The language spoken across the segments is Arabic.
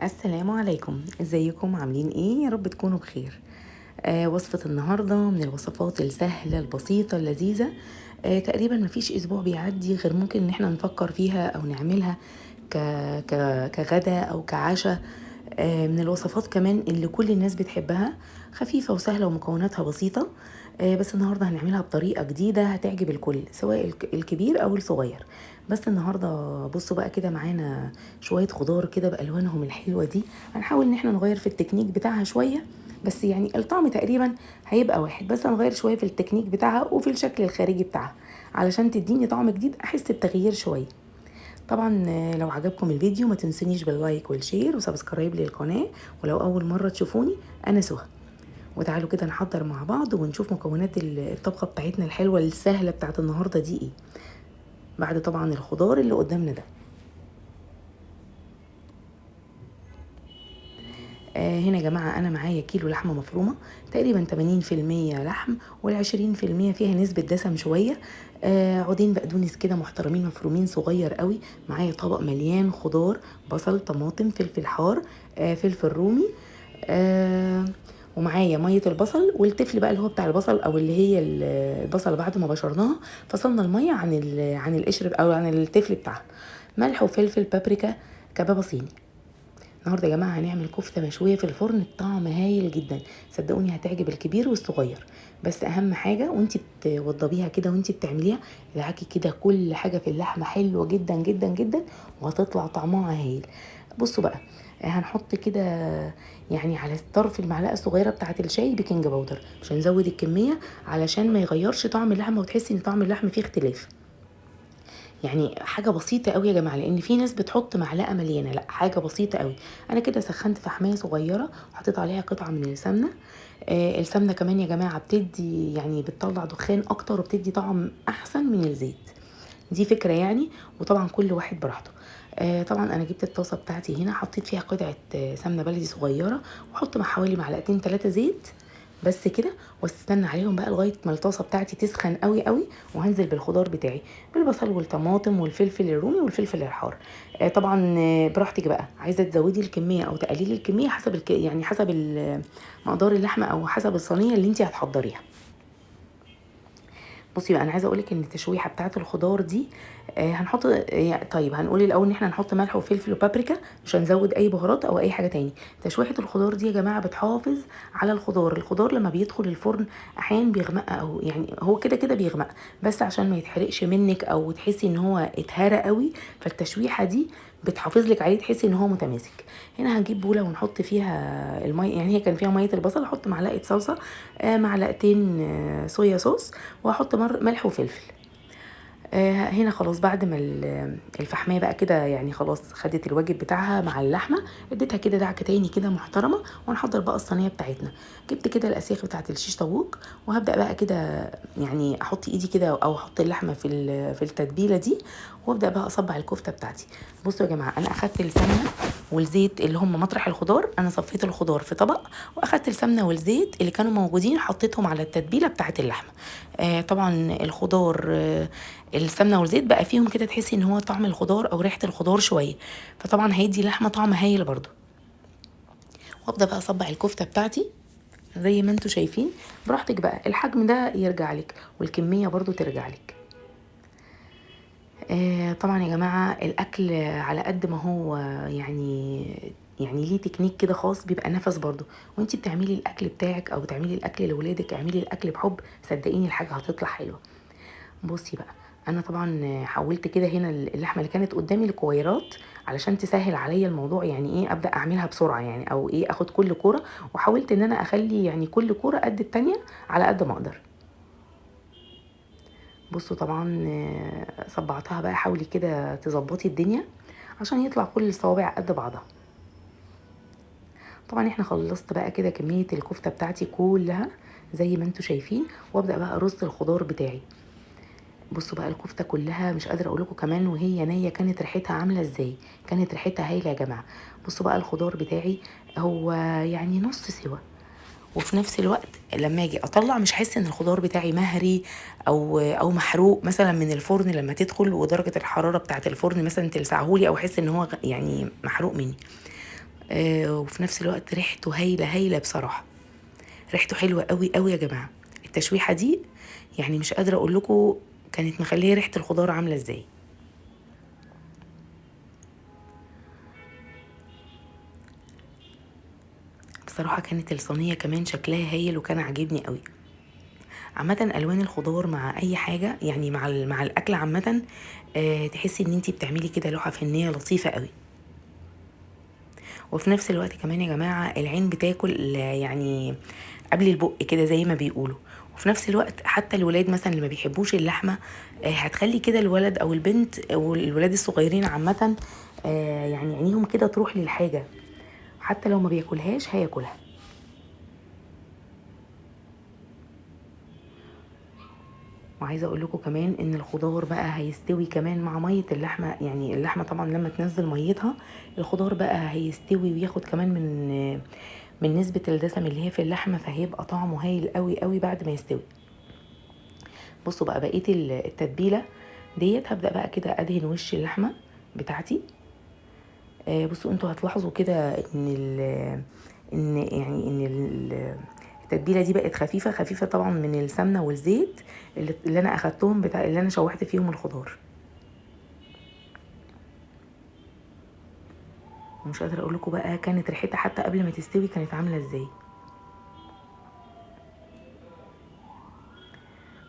السلام عليكم، ازيكم عاملين ايه؟ يا رب تكونوا بخير. وصفة النهاردة من الوصفات السهلة البسيطة اللذيذة. تقريبا مفيش اسبوع بيعدي غير ممكن ان احنا نفكر فيها او نعملها ك... كغدا او كعشاء. من الوصفات كمان اللي كل الناس بتحبها، خفيفة وسهلة ومكوناتها بسيطة. بس النهاردة هنعملها بطريقة جديدة هتعجب الكل سواء الكبير أو الصغير. بس النهاردة بصوا بقى كده معانا شوية خضار كده بألوانهم الحلوة دي. هنحاول ان احنا نغير في التكنيك بتاعها شوية، بس يعني الطعم تقريبا هيبقى واحد، بس هنغير شوية في التكنيك بتاعها وفي الشكل الخارجي بتاعها علشان تديني طعم جديد، احس بتغيير شوية. طبعا لو عجبكم الفيديو ما تنسونيش باللايك والشير وسبسكرايب للقناة. ولو اول مرة تشوفوني، انا سهى. وتعالوا كده نحضر مع بعض ونشوف مكونات الطبخة بتاعتنا الحلوة السهلة بتاعت النهاردة دي ايه، بعد طبعا الخضار اللي قدامنا ده. هنا يا جماعة أنا معايا كيلو لحمة مفرومة، تقريبا 80% لحم وال20% فيها نسبة دسم شوية. عودين بقدونس كده محترمين مفرومين صغير قوي. معايا طبق مليان خضار، بصل، طماطم، فلفل حار، فلفل رومي. آه ومعايا ميه البصل والتفل بقى اللي هو بتاع البصل، او اللي هي البصل بعد ما بشرناها فصلنا الميه عن القشر او عن التفل بتاعها. ملح وفلفل بابريكا، كبابه صيني. النهارده يا جماعه هنعمل كفته مشويه في الفرن بطعم هايل جدا، صدقوني هتعجب الكبير والصغير. بس اهم حاجه وانتي بتوضبيها كده وانتي بتعمليها، ادعكي كده كل حاجه في اللحمه حلوه جدا جدا جدا، وهتطلع طعمها هايل. بصوا بقى، هنحط كده يعني على طرف المعلقه الصغيره بتاعه الشاي بيكنج باودر، مش هنزود الكميه علشان ما يغيرش طعم اللحمه وتحسي ان طعم اللحمه فيه اختلاف. يعني حاجه بسيطه قوي يا جماعه، لان في ناس بتحط معلقه مليانه، لا حاجه بسيطه قوي. انا كده سخنت فحمايه صغيره وحطيت عليها قطعه من السمنه. السمنه كمان يا جماعه بتدي يعني بتطلع دخان اكتر وبتدي طعم احسن من الزيت، دي فكره يعني. وطبعا كل واحد براحته. طبعا انا جبت الطاسه بتاعتي هنا، حطيت فيها قطعه سمنه بلدي صغيره، واحط مع حوالي معلقتين 3 زيت بس كده. واستنى عليهم بقى لغايه ما الطاسه بتاعتي تسخن قوي قوي، وهنزل بالخضار بتاعي، بالبصل والطماطم والفلفل الرومي والفلفل الحار. طبعا براحتك بقى، عايزه تزودي الكميه او تقللي الكميه حسب يعني حسب مقدار اللحمه او حسب الصينيه اللي انت هتحضريها. بصي بقى، انا عايزه اقولك ان التشويحه بتاعه الخضار دي هنحط طيب هنقول الاول ان احنا هنحط ملح وفلفل وبابريكا، مش هنزود اي بهارات او اي حاجه تاني. تشويحه الخضار دي يا جماعه بتحافظ على الخضار لما بيدخل الفرن احيانا بيغمق، او يعني هو كده كده بيغمق، بس عشان ما يتحرقش منك او تحسي ان هو اتهرى قوي، فالتشويحه دي بتحافظ لك عليه تحسي ان هو متماسك. هنا هنجيب بوله ونحط فيها الميه، يعني هي كان فيها ميه البصل، احط معلقه صلصه، معلقتين صويا صوص، واحط ملح وفلفل. هنا خلاص بعد ما الفحمية بقى كده يعني خلاص خدت الواجب بتاعها مع اللحمة، اديتها كده دعكة تاني كده محترمة. وهنحضر بقى الصينية بتاعتنا. جبت كده الاسياخ بتاعت الشيش طاووق، وهبدأ بقى كده يعني احط ايدي كده او احط اللحمة في التتبيلة دي، وابدأ بقى اصبع الكفتة بتاعتي. بصوا يا جماعة، انا اخدت السمنة والزيت اللي هم مطرح الخضار، انا صفيت الخضار في طبق، واخدت السمنة والزيت اللي كانوا موجودين حطيتهم على التتبيلة بتاعت اللحمة. طبعا الخضار السمنه والزيت بقى فيهم كده تحسي ان هو طعم الخضار او ريحه الخضار شويه، فطبعا هيدي لحمه طعم هايل برضو. وابدا بقى اصبع الكفته بتاعتي زي ما انتوا شايفين. براحتك بقى، الحجم ده يرجع لك والكميه برضو ترجع لك. طبعا يا جماعه الاكل على قد ما هو يعني ليه تكنيك كده خاص، بيبقى نفس برضو. وانتي بتعملي الاكل بتاعك او بتعملي الاكل لاولادك، اعملي الاكل بحب، صدقيني الحاجه هتطلع حلوه. بصي بقى، انا طبعا حولت كده هنا اللحمه اللي كانت قدامي لكويرات علشان تسهل عليا الموضوع، يعني ايه ابدا اعملها بسرعه يعني، او ايه اخد كل كوره. وحاولت ان انا اخلي يعني كل كوره قد التانية على قد ما اقدر. بصوا طبعا صبعتها بقى، حاولي كده تظبطي الدنيا عشان يطلع كل الصوابع قد بعضها. طبعا احنا خلصت بقى كده كميه الكفته بتاعتي كلها زي ما انتوا شايفين، وابدا بقى ارص الخضار بتاعي. بصوا بقى الكفته كلها مش قادره اقول لكم كمان وهي نيه كانت ريحتها عامله ازاي، كانت ريحتها هايله يا جماعه. بصوا بقى الخضار بتاعي هو يعني نص سوا، وفي نفس الوقت لما اجي اطلع مش حاسه ان الخضار بتاعي مهري او محروق مثلا من الفرن لما تدخل، ودرجه الحراره بتاعه الفرن مثلا تلسعهولي او احس ان هو يعني محروق مني. وفي نفس الوقت ريحته هايله هايله بصراحه. ريحته حلوه قوي قوي يا جماعه. التشويحه دي يعني مش قادره اقول لكم كانت مخليه ريحه الخضار عامله ازاي. بصراحه كانت الصينيه كمان شكلها هايل وكان عاجبني قوي. عامه الوان الخضار مع اي حاجه يعني مع الاكل عامه، تحسي ان انتي بتعملي كده لوحه فنيه لطيفه قوي. وفي نفس الوقت كمان يا جماعه العين بتاكل يعني قبل البق كده زي ما بيقولوا. وفي نفس الوقت حتى الولاد مثلا اللي ما بيحبوش اللحمه، هتخلي كده الولد او البنت او الولاد الصغيرين عامه يعني عينيهم كده تروح للحاجه، حتى لو ما بياكلهاش هياكلها. وعايزه اقول لكم كمان ان الخضار بقى هيستوي كمان مع ميه اللحمه، يعني اللحمه طبعا لما تنزل ميتها الخضار بقى هيستوي وياخد كمان من نسبه الدسم اللي هي في اللحمه، فهيبقى طعمه هايل قوي قوي بعد ما يستوي. بصوا بقى بقيه التتبيله ديت هبدا بقى كده ادهن وش اللحمه بتاعتي. بصوا انتوا هتلاحظوا كده ان التتبيله دي بقت خفيفه خفيفه طبعا من السمنه والزيت اللي انا اخدتهم بتاع اللي انا شوحت فيهم الخضار. مش قادره اقول لكم بقى كانت ريحتها حتى قبل ما تستوي كانت عامله ازاي.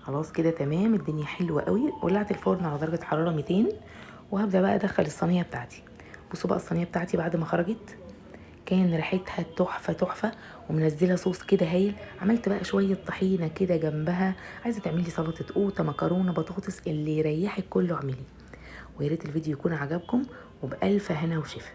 خلاص كده تمام، الدنيا حلوه قوي. ولعت الفرن على درجه حراره 200 وهبدا بقى ادخل الصينيه بتاعتي. بصوا بقى الصينيه بتاعتي بعد ما خرجت كان ريحتها تحفه تحفه ومنزله صوص كده هايل. عملت بقى شويه طحينه كده جنبها. عايزه تعملي سلطه قوطه مكرونه بطاطس اللي يريحك كله اعملي. ويا ريت الفيديو يكون عجبكم وبألف هنا وشفا.